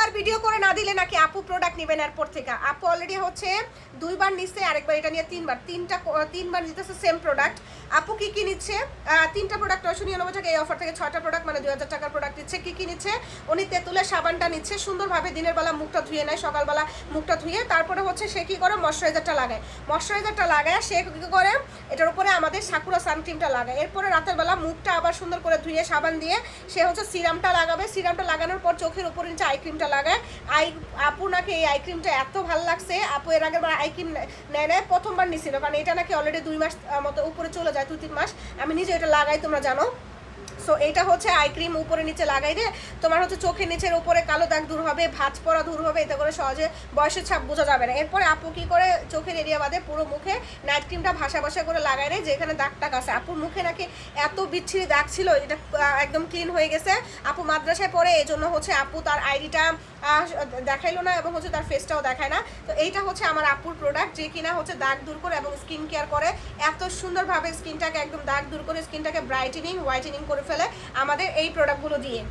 দুইবার ভিডিও করে না দিলে নাকি আপু প্রোডাক্ট নেবেন এরপর থেকে। আপু অলরেডি হচ্ছে দুইবার নিচ্ছে, আরেকবার এটা নিয়ে তিনবার নিতেছে সেম প্রোডাক্ট। আপু কি কি নিচ্ছে? তিনটা প্রোডাক্ট 999 টাকা, এই অফার থেকে 6টা প্রোডাক্ট মানে 2000 টাকার প্রোডাক্ট নিচ্ছে। কি কি নিচ্ছে? উনি তেঁতুলের সাবানটা নিচ্ছে, সুন্দরভাবে দিনের বেলা মুখটা ধুয়ে নেয়, সকালবেলা মুখটা ধুয়ে তারপরে হচ্ছে সে কী করে ময়শ্চারাইজারটা লাগায় সে কী করে এটার উপরে আমাদের সাকুরা সানক্রিমটা লাগায়। এরপরে রাতের বেলা মুখটা আবার সুন্দর করে ধুয়ে সাবান দিয়ে সে হচ্ছে সিরামটা লাগাবে। সিরামটা লাগানোর পর চোখের উপরে নিচে আই ক্রিমটা লাগায়। আপু নাকি এই আই ক্রিমটা এত ভালো লাগছে, আপু এর আগের বার আই ক্রিম নেয় প্রথমবার নিছিল, কারণ এটা নাকি অলরেডি 2 মাস মতো উপরে চলে যায়, 2-3 মাস। আমি নিজে এটা লাগাই, তোমরা জানো। সো এইটা হচ্ছে আই ক্রিম উপরে নিচে লাগাই রে তোমার হচ্ছে চোখের নিচের উপরে কালো দাগ দূর হবে, ভাঁজ পড়া দূর হবে, এতে করে সহজে বয়সের ছাপ বোঝা যাবে না। এরপরে আপু কী করে চোখের এরিয়া বাদে পুরো মুখে নাইট ক্রিমটা ভাসা করে লাগাই রে, যেখানে দাগ টাক আছে। আপুর মুখে নাকি এত বিচ্ছিরি দাগ ছিল, এটা একদম ক্লিন হয়ে গেছে। আপু মাদ্রাসায় পড়ে, এই জন্য হচ্ছে আপু তার আইডিটা দেখাইলো না এবং হচ্ছে তার ফেসটাও দেখায় না। তো এইটা হচ্ছে আমার আপুর প্রোডাক্ট, যে কিনা হচ্ছে দাগ দূর করে এবং স্কিন কেয়ার করে এত সুন্দরভাবে স্কিনটাকে একদম দাগ দূর করে স্কিনটাকে ব্রাইটেনিং হোয়াইটেনিং করে ফেলে আমাদের এই প্রোডাক্টগুলো দিয়ে।